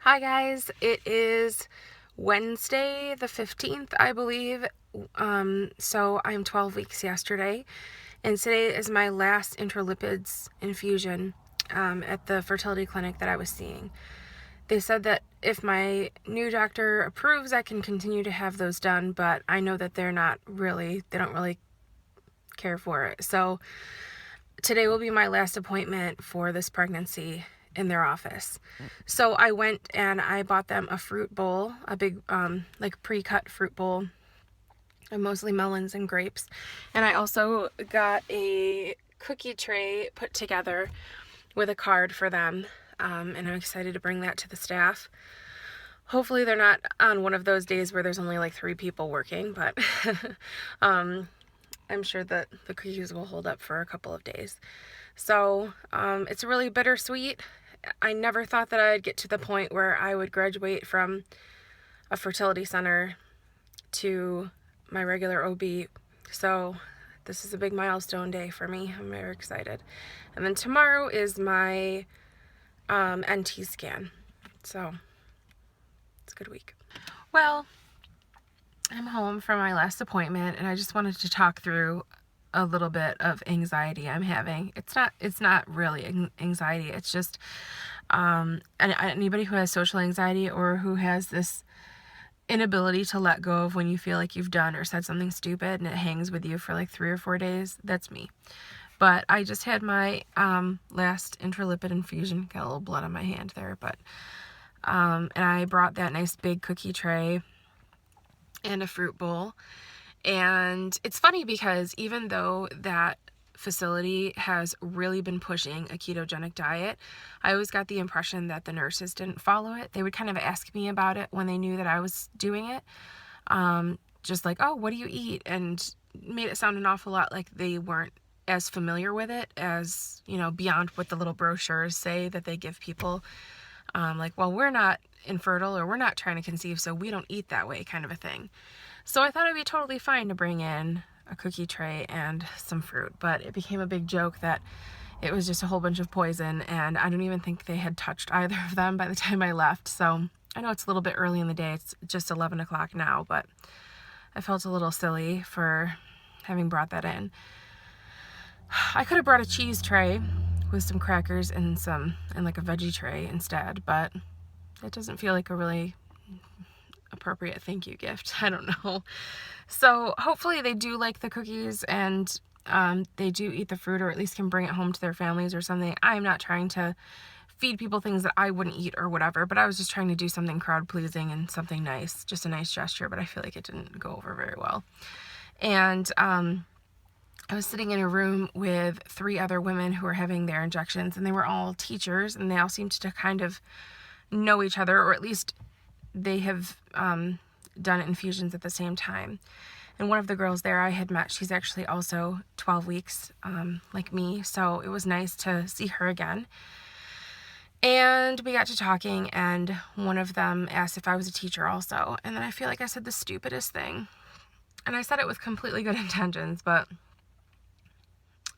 Hi guys, it is Wednesday the 15th, I believe. So I'm 12 weeks yesterday, and today is my last intralipids infusion at the fertility clinic that I was seeing. They said that if my new doctor approves, I can continue to have those done, but I know that they don't really care for it. So today will be my last appointment for this pregnancy in their office. So I went and I bought them a fruit bowl, a big like pre-cut fruit bowl, and mostly melons and grapes. And I also got a cookie tray put together with a card for them. And I'm excited to bring that to the staff. Hopefully they're not on one of those days where there's only like 3 people working, but I'm sure that the cookies will hold up for a couple of days. So it's really bittersweet. I never thought that I'd get to the point where I would graduate from a fertility center to my regular OB. So this is a big milestone day for me. I'm very excited. And then tomorrow is my NT scan. So it's a good week. Well, I'm home from my last appointment, and I just wanted to talk through a little bit of anxiety I'm having. It's not really anxiety. It's just anybody who has social anxiety or who has this inability to let go of when you feel like you've done or said something stupid and it hangs with you for like 3 or 4 days. That's me. But I just had my last intralipid infusion. Got a little blood on my hand there, but and I brought that nice big cookie tray and a fruit bowl. And it's funny because even though that facility has really been pushing a ketogenic diet, I always got the impression that the nurses didn't follow it. They would kind of ask me about it when they knew that I was doing it. Just like, oh, what do you eat? And made it sound an awful lot like they weren't as familiar with it as, beyond what the little brochures say that they give people. Like, well, we're not infertile or we're not trying to conceive, so we don't eat that way, kind of a thing. So I thought it'd be totally fine to bring in a cookie tray and some fruit, but it became a big joke that it was just a whole bunch of poison, and I don't even think they had touched either of them by the time I left. So I know it's a little bit early in the day. It's just 11 o'clock now, but I felt a little silly for having brought that in. I could have brought a cheese tray with some crackers and like a veggie tray instead, but it doesn't feel like a really appropriate thank you gift. I don't know. So hopefully they do like the cookies and they do eat the fruit, or at least can bring it home to their families or something. I'm not trying to feed people things that I wouldn't eat or whatever, but I was just trying to do something crowd pleasing and something nice, just a nice gesture, but I feel like it didn't go over very well. And I was sitting in a room with 3 other women who were having their injections, and they were all teachers, and they all seemed to kind of know each other, or at least they have done infusions at the same time. And one of the girls there I had met, she's actually also 12 weeks like me, so it was nice to see her again. And we got to talking, and one of them asked if I was a teacher also, and then I feel like I said the stupidest thing. And I said it with completely good intentions, but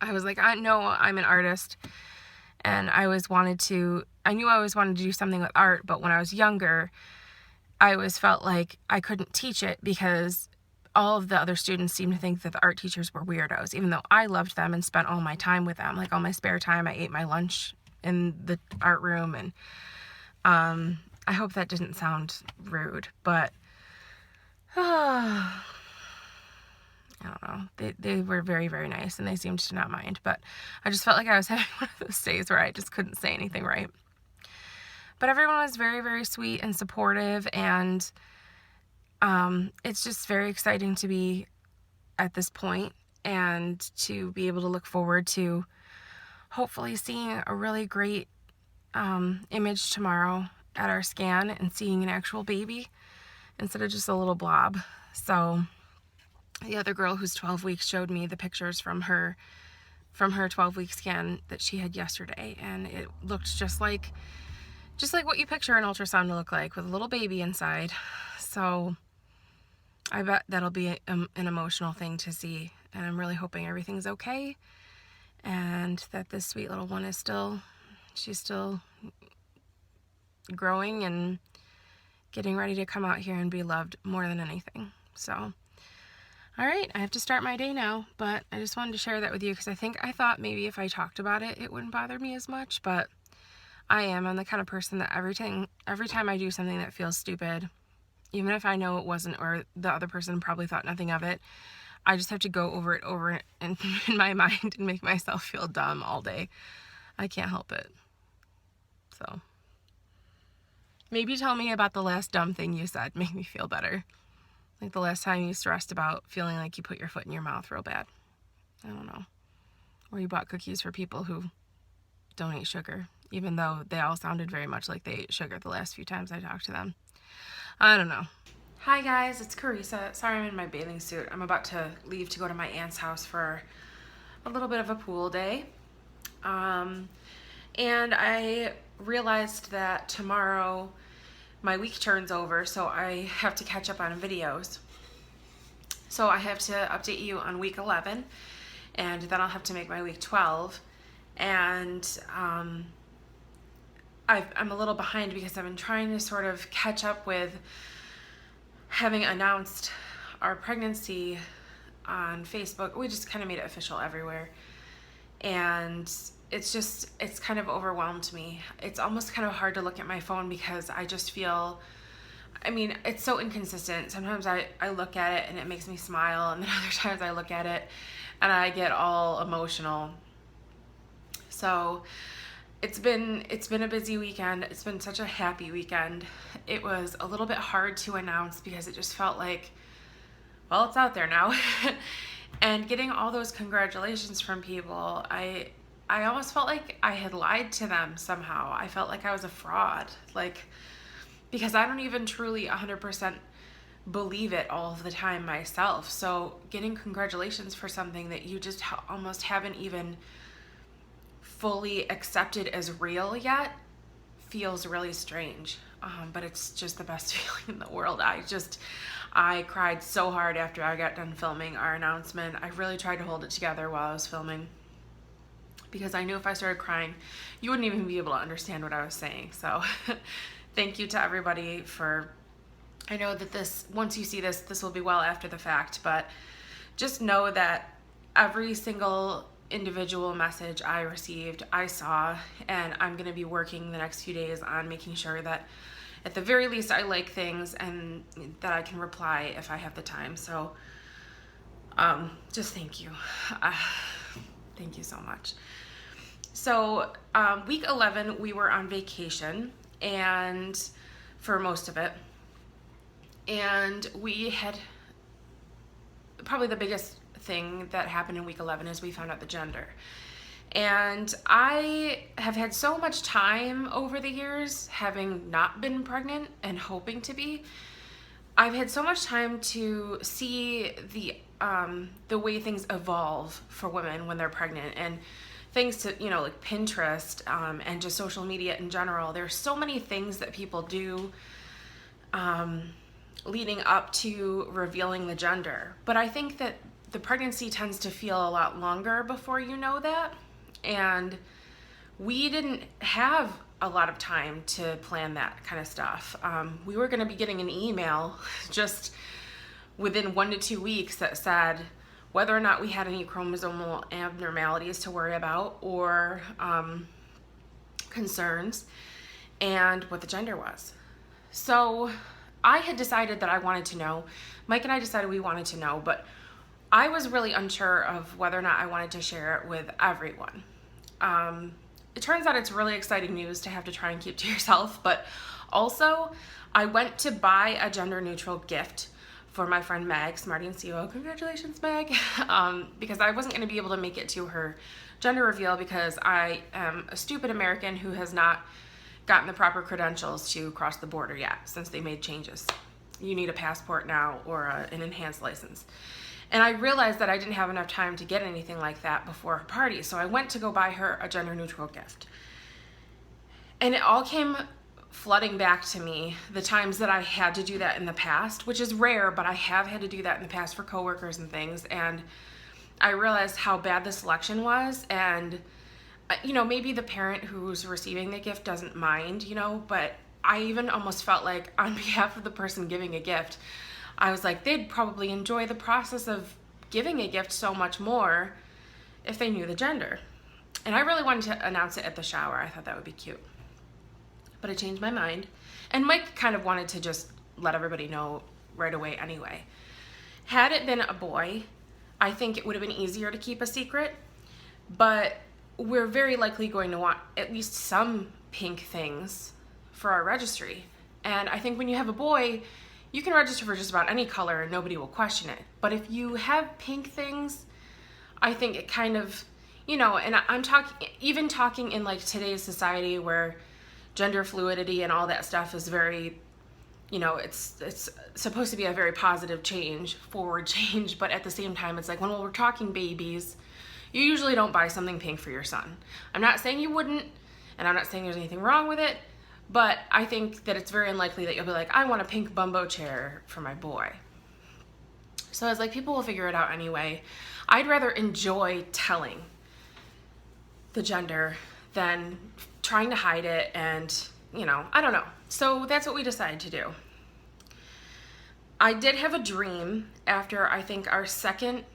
I was like, I know I'm an artist, and I knew I always wanted to do something with art, but when I was younger, I always felt like I couldn't teach it because all of the other students seemed to think that the art teachers were weirdos, even though I loved them and spent all my time with them. Like all my spare time, I ate my lunch in the art room, and I hope that didn't sound rude, but I don't know. They were very, very nice, and they seemed to not mind, but I just felt like I was having one of those days where I just couldn't say anything right. But everyone was very, very sweet and supportive, and it's just very exciting to be at this point and to be able to look forward to hopefully seeing a really great image tomorrow at our scan and seeing an actual baby instead of just a little blob. So the other girl who's 12 weeks showed me the pictures from her 12-week scan that she had yesterday, and it looked just like what you picture an ultrasound to look like, with a little baby inside. So I bet that'll be an emotional thing to see, and I'm really hoping everything's okay and that this sweet little one she's still growing and getting ready to come out here and be loved more than anything. So, all right, I have to start my day now, but I just wanted to share that with you because I thought maybe if I talked about it, it wouldn't bother me as much, but I'm the kind of person that every time I do something that feels stupid, even if I know it wasn't, or the other person probably thought nothing of it, I just have to go over it in my mind and make myself feel dumb all day. I can't help it. So maybe tell me about the last dumb thing you said. Make me feel better. Like the last time you stressed about feeling like you put your foot in your mouth real bad. I don't know. Or you bought cookies for people who don't eat sugar, even though they all sounded very much like they ate sugar the last few times I talked to them. I don't know. Hi guys, it's Carissa. Sorry I'm in my bathing suit. I'm about to leave to go to my aunt's house for a little bit of a pool day. And I realized that tomorrow my week turns over, so I have to catch up on videos. So I have to update you on week 11, and then I'll have to make my week 12. And I'm a little behind because I've been trying to sort of catch up with having announced our pregnancy on Facebook. We just kind of made it official everywhere. And it's kind of overwhelmed me. It's almost kind of hard to look at my phone because I just feel, it's so inconsistent. Sometimes I look at it and it makes me smile, and then other times I look at it and I get all emotional. So it's been a busy weekend. It's been such a happy weekend. It was a little bit hard to announce because it just felt like, well, it's out there now. And getting all those congratulations from people, I almost felt like I had lied to them somehow. I felt like I was a fraud, because I don't even truly 100% believe it all of the time myself. So getting congratulations for something that you just almost haven't even fully accepted as real yet feels really strange. But it's just the best feeling in the world. I cried so hard after I got done filming our announcement. I really tried to hold it together while I was filming because I knew if I started crying, you wouldn't even be able to understand what I was saying. So thank you to everybody I know that once you see this will be well after the fact, but just know that every single individual message I received, I saw, and I'm going to be working the next few days on making sure that at the very least I like things and that I can reply if I have the time. So just thank you. Thank you so much. So week 11 we were on vacation, and for most of it, and we had probably the biggest thing that happened in week 11 is we found out the gender. And I have had so much time over the years, having not been pregnant and hoping to be. I've had so much time to see the way things evolve for women when they're pregnant, and thanks to like Pinterest and just social media in general. There's so many things that people do leading up to revealing the gender. But I think that the pregnancy tends to feel a lot longer before you know that. And we didn't have a lot of time to plan that kind of stuff. We were going to be getting an email just within 1 to 2 weeks that said whether or not we had any chromosomal abnormalities to worry about or concerns, and what the gender was. So I had decided that I wanted to know. Mike and I decided we wanted to know, but I was really unsure of whether or not I wanted to share it with everyone. It turns out it's really exciting news to have to try and keep to yourself, but also I went to buy a gender neutral gift for my friend Meg, Smarty and CEO. Congratulations, Meg. Because I wasn't going to be able to make it to her gender reveal because I am a stupid American who has not gotten the proper credentials to cross the border yet since they made changes. You need a passport now or an enhanced license. And I realized that I didn't have enough time to get anything like that before her party, so I went to go buy her a gender neutral gift. And it all came flooding back to me, the times that I had to do that in the past, which is rare, but I have had to do that in the past for coworkers and things. And I realized how bad the selection was, and maybe the parent who's receiving the gift doesn't mind, but I even almost felt like on behalf of the person giving a gift, I was like, they'd probably enjoy the process of giving a gift so much more if they knew the gender. And I really wanted to announce it at the shower. I thought that would be cute. But I changed my mind. And Mike kind of wanted to just let everybody know right away anyway. Had it been a boy, I think it would have been easier to keep a secret. But we're very likely going to want at least some pink things for our registry. And I think when you have a boy, you can register for just about any color and nobody will question it. But if you have pink things, I think it kind of, you know, and I'm talking in like today's society where gender fluidity and all that stuff is very, you know, it's supposed to be a very positive change, forward change, but at the same time, it's like when we're talking babies, you usually don't buy something pink for your son. I'm not saying you wouldn't, and I'm not saying there's anything wrong with it, but I think that it's very unlikely that you'll be like, I want a pink bumbo chair for my boy. So I was like, people will figure it out anyway. I'd rather enjoy telling the gender than trying to hide it and, you know, I don't know. So that's what we decided to do. I did have a dream after I think our second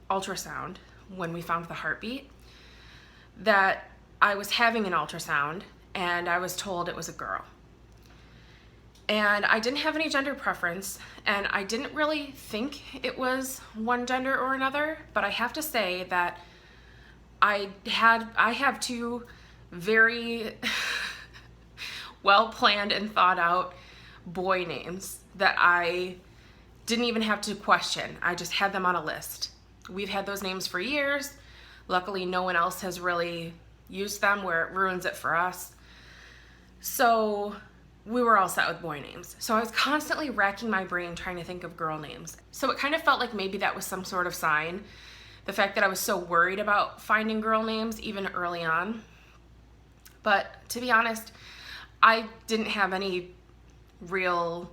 ultrasound when we found the heartbeat that I was having an ultrasound and I was told it was a girl. And I didn't have any gender preference and I didn't really think it was one gender or another, but I have to say that I have two very well planned and thought out boy names that I didn't even have to question. I just had them on a list. We've had those names for years. Luckily, no one else has really used them where it ruins it for us. So we were all set with boy names. So I was constantly racking my brain trying to think of girl names. So it kind of felt like maybe that was some sort of sign. The fact that I was so worried about finding girl names even early on. But to be honest, I didn't have any real,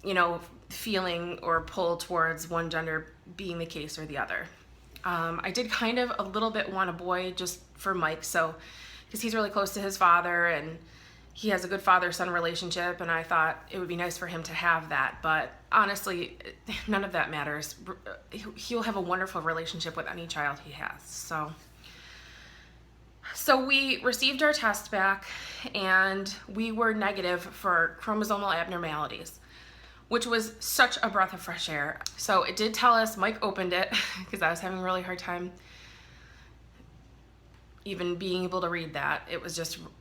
you know, feeling or pull towards one gender being the case or the other. I did kind of a little bit want a boy just for Mike, so because he's really close to his father and he has a good father-son relationship, and I thought it would be nice for him to have that. But honestly, none of that matters. He'll have a wonderful relationship with any child he has. So we received our test back, and we were negative for chromosomal abnormalities, which was such a breath of fresh air. So it did tell us, Mike opened it, because I was having a really hard time even being able to read that.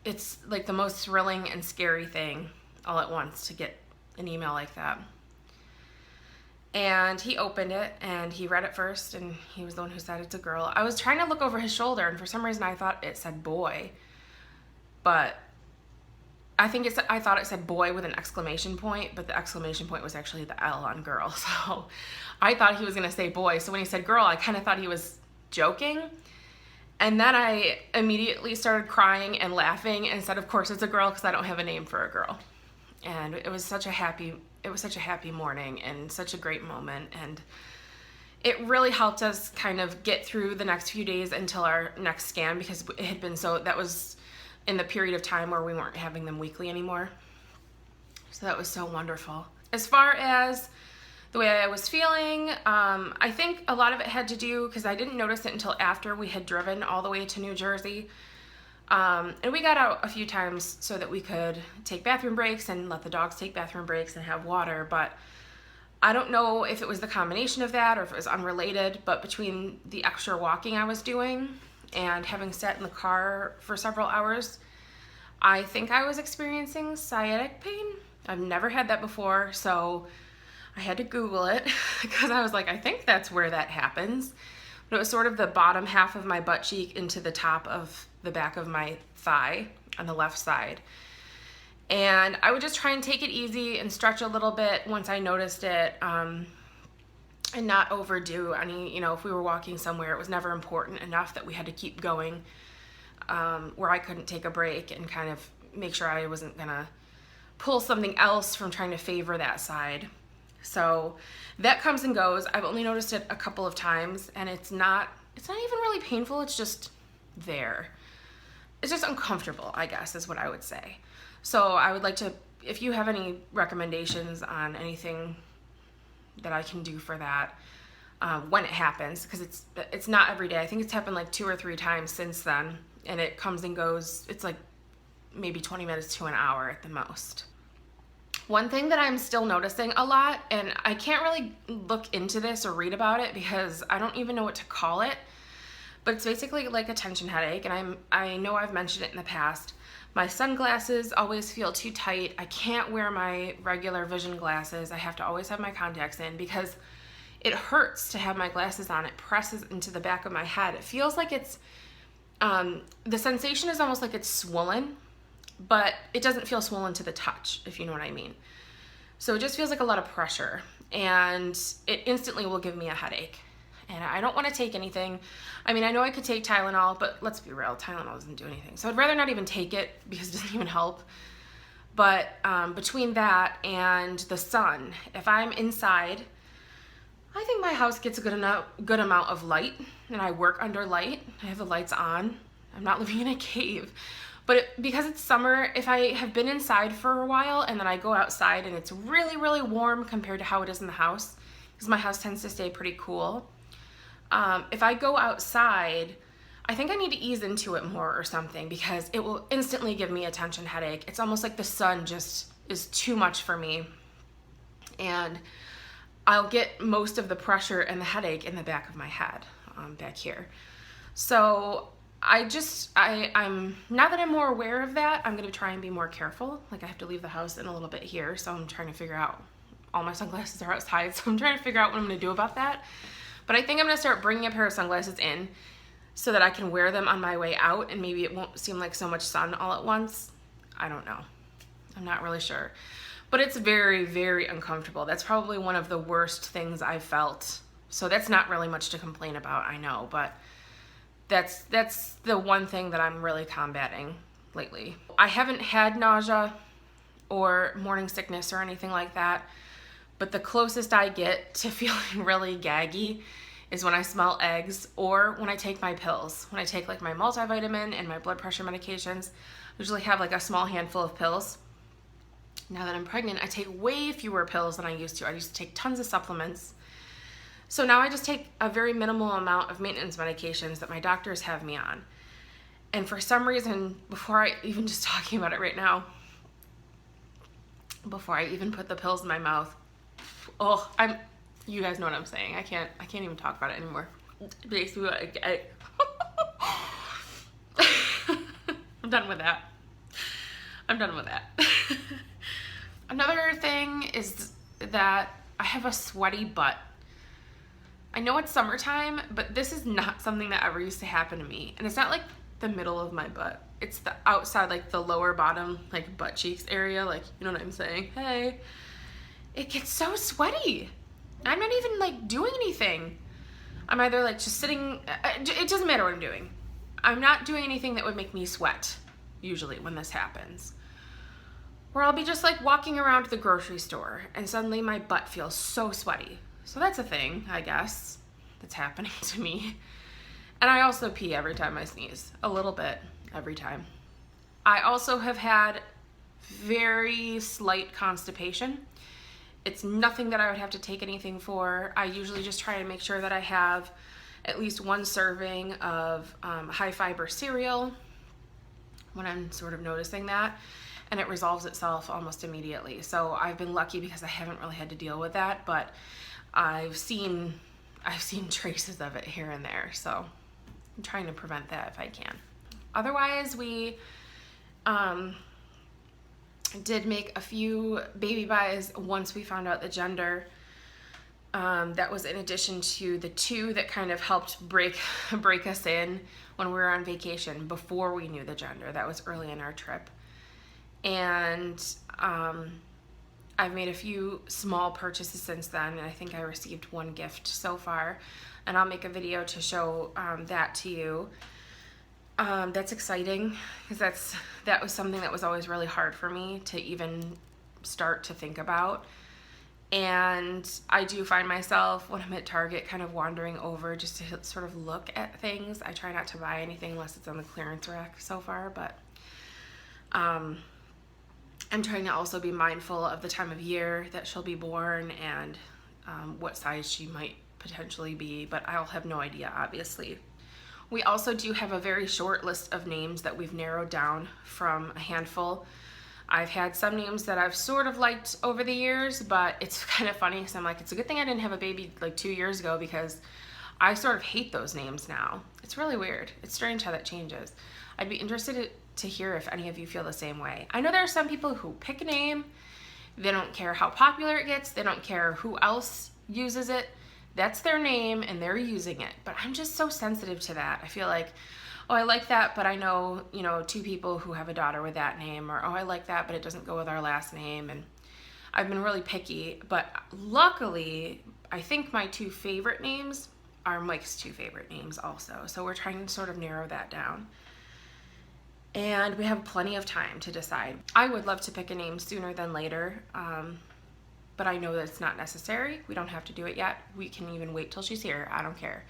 It's like the most thrilling and scary thing all at once to get an email like that. And he opened it and he read it first, and he was the one who said it's a girl. I was trying to look over his shoulder, and for some reason I thought it said boy, but I thought it said boy with an exclamation point, but the exclamation point was actually the L on girl. So I thought he was gonna say boy. So when he said girl, I kind of thought he was joking. And then I immediately started crying and laughing and said, of course it's a girl, because I don't have a name for a girl. And it was such a happy morning and such a great moment. And it really helped us kind of get through the next few days until our next scan, because it had been that was in the period of time where we weren't having them weekly anymore. So that was so wonderful. As far as the way I was feeling, I think a lot of it had to do, because I didn't notice it until after we had driven all the way to New Jersey. And we got out a few times so that we could take bathroom breaks and let the dogs take bathroom breaks and have water. But I don't know if it was the combination of that or if it was unrelated, but between the extra walking I was doing and having sat in the car for several hours, I think I was experiencing sciatic pain. I've never had that before, so I had to Google it because I was like, I think that's where that happens. But it was sort of the bottom half of my butt cheek into the top of the back of my thigh on the left side. And I would just try and take it easy and stretch a little bit once I noticed it, and not overdo any, if we were walking somewhere, it was never important enough that we had to keep going, where I couldn't take a break and kind of make sure I wasn't gonna pull something else from trying to favor that side. So that comes and goes. I've only noticed it a couple of times, and it's not even really painful. It's just there. it's just uncomfortable, I guess, is what I would say. So I would like to, if you have any recommendations on anything that I can do for that, when it happens, because it's not every day. I think it's happened like 2 or 3 times since then, and it comes and goes. It's like maybe 20 minutes to an hour at the most. One thing that I'm still noticing a lot, and I can't really look into this or read about it because I don't even know what to call it, but it's basically like a tension headache, and I know I've mentioned it in the past. My sunglasses always feel too tight. I can't wear my regular vision glasses. I have to always have my contacts in because it hurts to have my glasses on. It presses into the back of my head. It feels like it's, the sensation is almost like it's swollen, but it doesn't feel swollen to the touch, if you know what I mean. So it just feels like a lot of pressure, and it instantly will give me a headache. And I don't want to take anything. I mean, I know I could take Tylenol, but let's be real, Tylenol doesn't do anything. So I'd rather not even take it because it doesn't even help. But between that and the sun, if I'm inside, I think my house gets a good amount of light, and I work under light. I have the lights on. I'm not living in a cave. But because it's summer, if I have been inside for a while and then I go outside and it's really, really warm compared to how it is in the house, because my house tends to stay pretty cool, if I go outside, I think I need to ease into it more or something because it will instantly give me a tension headache. It's almost like the sun just is too much for me, and I'll get most of the pressure and the headache in the back of my head, back here. So I'm now that I'm more aware of that, I'm going to try and be more careful. Like, I have to leave the house in a little bit here, so I'm trying to figure out, all my sunglasses are outside, so I'm trying to figure out what I'm going to do about that. But I think I'm going to start bringing a pair of sunglasses in so that I can wear them on my way out, and maybe it won't seem like so much sun all at once. I don't know. I'm not really sure. But it's very, very uncomfortable. That's probably one of the worst things I've felt. So that's not really much to complain about, I know, but that's the one thing that I'm really combating lately. I haven't had nausea or morning sickness or anything like that, but the closest I get to feeling really gaggy is when I smell eggs or when I take my pills. When I take like my multivitamin and my blood pressure medications, I usually have like a small handful of pills. Now that I'm pregnant, I take way fewer pills than I used to. I used to take tons of supplements. So now I just take a very minimal amount of maintenance medications that my doctors have me on. And for some reason, before I even just talking about it right now, before I even put the pills in my mouth, you guys know what I'm saying. I can't even talk about it anymore. It makes me I'm done with that. Another thing is that I have a sweaty butt. I know it's summertime, but this is not something that ever used to happen to me. And it's not like the middle of my butt. It's the outside, like the lower bottom, like butt cheeks area. Like, you know what I'm saying? Hey. It gets so sweaty. I'm not even like doing anything. I'm either like just sitting, it doesn't matter what I'm doing. I'm not doing anything that would make me sweat, usually, when this happens. Or I'll be just like walking around the grocery store and suddenly my butt feels so sweaty. So that's a thing, I guess, that's happening to me. And I also pee every time I sneeze, a little bit every time. I also have had very slight constipation. It's nothing that I would have to take anything for. I usually just try to make sure that I have at least one serving of high fiber cereal when I'm sort of noticing that, and it resolves itself almost immediately. So I've been lucky because I haven't really had to deal with that, but I've seen traces of it here and there, so I'm trying to prevent that if I can. Otherwise, we did make a few baby buys once we found out the gender. That was in addition to the 2 that kind of helped break us in when we were on vacation before we knew the gender. That was early in our trip. And I've made a few small purchases since then, and I think I received 1 gift so far, and I'll make a video to show that to you. That's exciting because that was something that was always really hard for me to even start to think about. And I do find myself when I'm at Target kind of wandering over just to sort of look at things. I try not to buy anything unless it's on the clearance rack so far, but I'm trying to also be mindful of the time of year that she'll be born and what size she might potentially be, but I'll have no idea, obviously. We also do have a very short list of names that we've narrowed down from a handful. I've had some names that I've sort of liked over the years, but it's kind of funny because I'm like, it's a good thing I didn't have a baby like 2 years ago, because I sort of hate those names now. It's really weird. It's strange how that changes. I'd be interested to hear if any of you feel the same way. I know there are some people who pick a name, they don't care how popular it gets, they don't care who else uses it. That's their name and they're using it. But I'm just so sensitive to that. I feel like, oh, I like that, but I know, 2 people who have a daughter with that name, or, oh, I like that, but it doesn't go with our last name. And I've been really picky, but luckily, I think my 2 favorite names are Mike's 2 favorite names also. So we're trying to sort of narrow that down. And we have plenty of time to decide. I would love to pick a name sooner than later, but I know that it's not necessary. We don't have to do it yet. We can even wait till she's here. I don't care.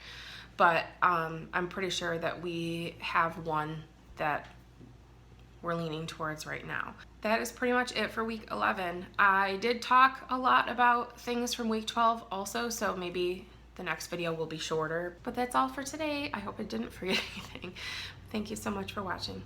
But I'm pretty sure that we have one that we're leaning towards right now. That is pretty much it for week 11. I did talk a lot about things from week 12 also, so maybe the next video will be shorter. But that's all for today. I hope I didn't forget anything. Thank you so much for watching.